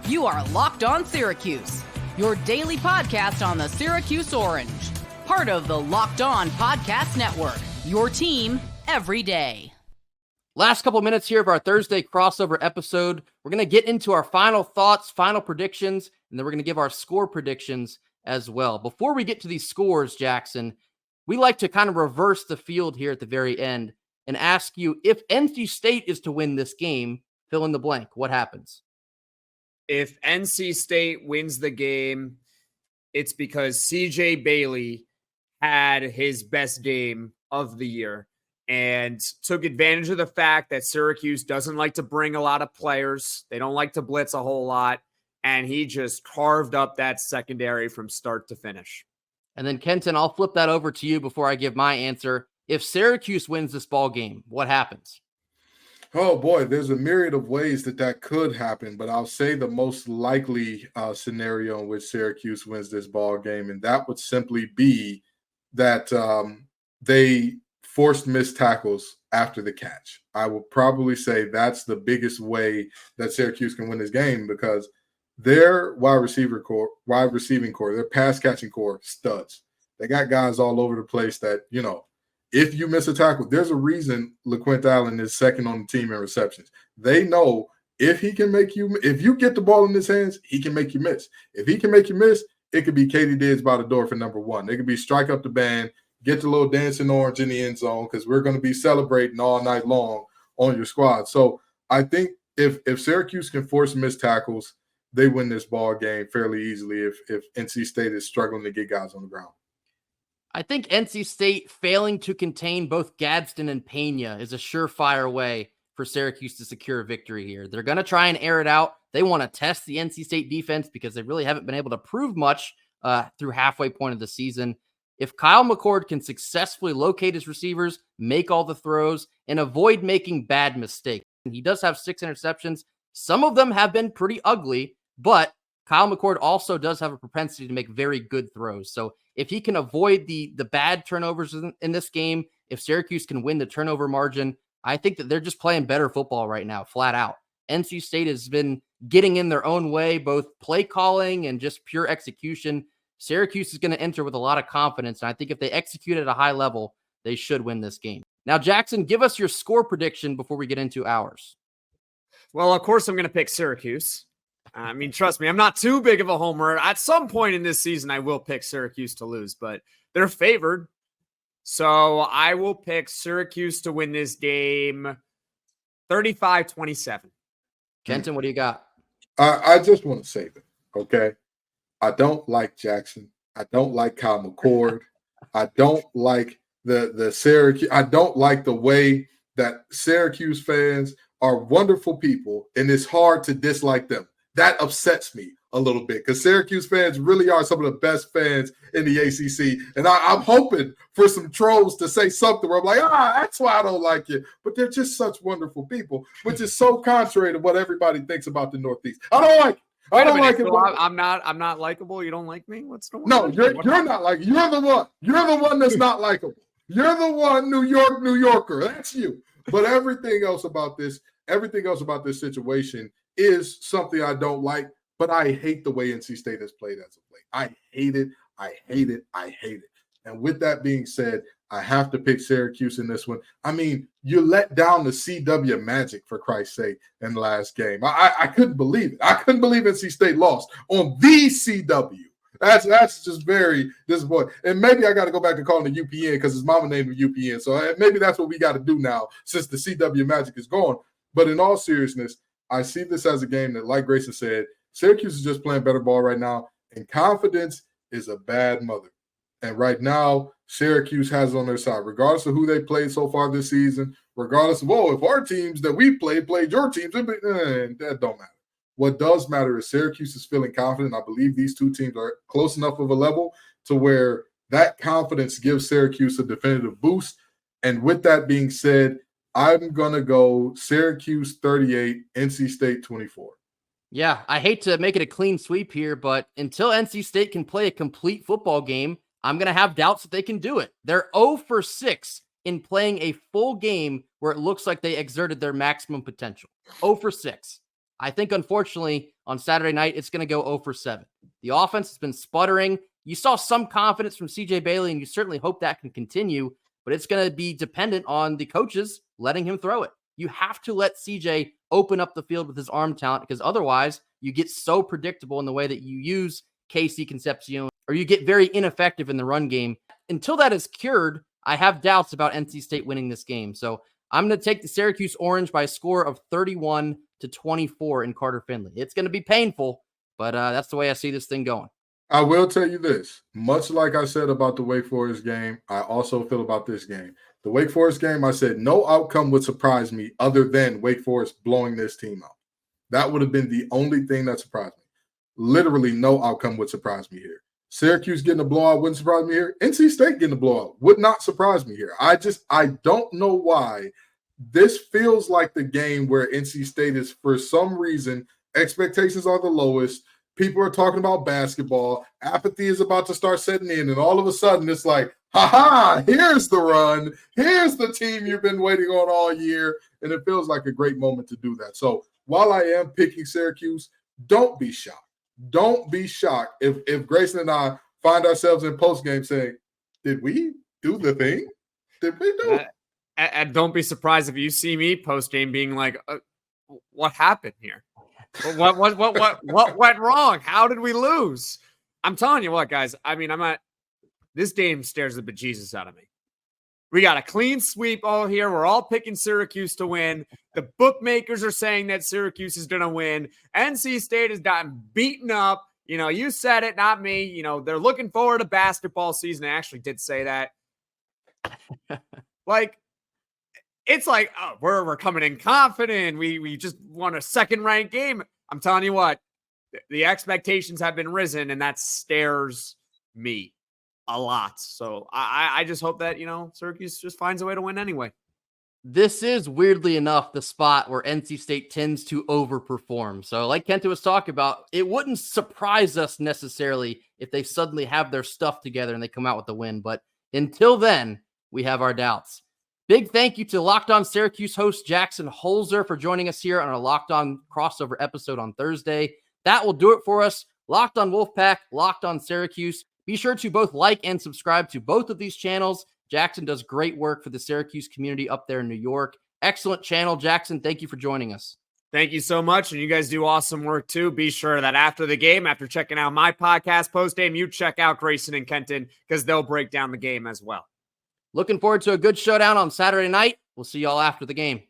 You are Locked On Syracuse, your daily podcast on the Syracuse Orange. Part of the Locked On Podcast Network, your team every day. Last couple minutes here of our Thursday crossover episode. We're going to get into our final thoughts, final predictions, and then we're going to give our score predictions as well. Before we get to these scores, Jackson, we like to kind of reverse the field here at the very end and ask you, if NC State is to win this game, fill in the blank, what happens? If NC State wins the game, it's because CJ Bailey had his best game of the year and took advantage of the fact that Syracuse doesn't like to bring a lot of players. They don't like to blitz a whole lot. And he just carved up that secondary from start to finish. And then, Kenton, I'll flip that over to you before I give my answer. If Syracuse wins this ball game, what happens? Oh, boy, there's a myriad of ways that could happen, but I'll say the most likely scenario in which Syracuse wins this ball game, and that would simply be that they forced missed tackles after the catch. I would probably say that's the biggest way that Syracuse can win this game, because their wide receiving core, their pass catching core, studs. They got guys all over the place that, if you miss a tackle, there's a reason LeQuint Allen is second on the team in receptions. They know if you get the ball in his hands, he can make you miss. If he can make you miss, it could be Katie Diggs by the door for number one. It could be strike up the band, get the little dancing orange in the end zone, because we're going to be celebrating all night long on your squad. So I think if Syracuse can force missed tackles, they win this ball game fairly easily if NC State is struggling to get guys on the ground. I think NC State failing to contain both Gadsden and Pena is a surefire way for Syracuse to secure a victory here. They're going to try and air it out. They want to test the NC State defense because they really haven't been able to prove much through halfway point of the season. If Kyle McCord can successfully locate his receivers, make all the throws, and avoid making bad mistakes, and he does have 6 interceptions. Some of them have been pretty ugly, but Kyle McCord also does have a propensity to make very good throws. So if he can avoid the bad turnovers in this game, if Syracuse can win the turnover margin, I think that they're just playing better football right now, flat out. NC State has been getting in their own way, both play calling and just pure execution. Syracuse is going to enter with a lot of confidence, and I think if they execute at a high level, they should win this game. Now, Jackson, give us your score prediction before we get into ours. Well, of course, I'm going to pick Syracuse. I mean, trust me, I'm not too big of a homer. At some point in this season, I will pick Syracuse to lose, but they're favored. So I will pick Syracuse to win this game 35-27. Kenton, what do you got? I just want to say that, okay? I don't like Jackson. I don't like Kyle McCord. I don't like the Syracuse. I don't like the way that Syracuse fans are wonderful people, and it's hard to dislike them. That upsets me a little bit, because Syracuse fans really are some of the best fans in the ACC. And I'm hoping for some trolls to say something where I'm like, that's why I don't like you. But they're just such wonderful people, which is so contrary to what everybody thinks about the Northeast. I don't like it. I don't like it. So I'm not likable. You don't like me? What's the one? No, you're not like, you're the one. You're the one that's not likable. You're the one, New Yorker. That's you. But everything else about this situation is something I don't like, but I hate the way NC State has played as of late. I hate it. And with that being said, I have to pick Syracuse in this one. I mean, you let down the CW Magic, for Christ's sake, in the last game. I couldn't believe it. I couldn't believe NC State lost on the CW. That's just very disappointing. And maybe I got to go back to calling it UPN because his mama named him UPN. So maybe that's what we got to do now since the CW Magic is gone. But in all seriousness, I see this as a game that, like Grayson said, Syracuse is just playing better ball right now, and confidence is a bad mother. And right now, Syracuse has it on their side, regardless of who they played so far this season, regardless of, if our teams that we played your teams, that don't matter. What does matter is Syracuse is feeling confident. I believe these two teams are close enough of a level to where that confidence gives Syracuse a definitive boost. And with that being said, I'm going to go Syracuse 38, NC State 24. Yeah, I hate to make it a clean sweep here, but until NC State can play a complete football game, I'm going to have doubts that they can do it. They're 0 for 6 in playing a full game where it looks like they exerted their maximum potential. 0 for 6. I think, unfortunately, on Saturday night, it's going to go 0 for 7. The offense has been sputtering. You saw some confidence from CJ Bailey, and you certainly hope that can continue, but it's going to be dependent on the coaches letting him throw it. You have to let CJ open up the field with his arm talent, because otherwise you get so predictable in the way that you use KC Concepcion, or you get very ineffective in the run game. Until that is cured, I have doubts about NC State winning this game. So I'm going to take the Syracuse Orange by a score of 31-24 in Carter Finley. It's going to be painful, but that's the way I see this thing going. I will tell you this, much like I said about the Wake Forest game, I also feel about this game. The Wake Forest game, I said no outcome would surprise me other than Wake Forest blowing this team out. That would have been the only thing that surprised me. Literally no outcome would surprise me here. Syracuse getting a blowout wouldn't surprise me here. NC State getting a blowout would not surprise me here. I don't know why this feels like the game where NC State is, for some reason, expectations are the lowest. People are talking about basketball. Apathy is about to start setting in. And all of a sudden, it's like, ha-ha, here's the run. Here's the team you've been waiting on all year. And it feels like a great moment to do that. So while I am picking Syracuse, don't be shocked. Don't be shocked if Grayson and I find ourselves in postgame saying, did we do the thing? Did we do it? And don't be surprised if you see me postgame being like, what happened here? What went wrong? How did we lose? I'm telling you what, guys. I mean, this game stares the bejesus out of me. We got a clean sweep all here. We're all picking Syracuse to win. The bookmakers are saying that Syracuse is going to win. NC State has gotten beaten up. You know, you said it, not me. You know, they're looking forward to basketball season. I actually did say that. It's like, oh, we're coming in confident. We just won a second-ranked game. I'm telling you what, the expectations have been risen, and that stares me a lot. So I just hope that, Syracuse just finds a way to win anyway. This is, weirdly enough, the spot where NC State tends to overperform. So like Kenton was talking about, it wouldn't surprise us necessarily if they suddenly have their stuff together and they come out with the win. But until then, we have our doubts. Big thank you to Locked On Syracuse host Jackson Holzer for joining us here on our Locked On crossover episode on Thursday. That will do it for us. Locked On Wolfpack, Locked On Syracuse. Be sure to both like and subscribe to both of these channels. Jackson does great work for the Syracuse community up there in New York. Excellent channel, Jackson. Thank you for joining us. Thank you so much. And you guys do awesome work too. Be sure that after the game, after checking out my podcast post-game, you check out Grayson and Kenton because they'll break down the game as well. Looking forward to a good showdown on Saturday night. We'll see y'all after the game.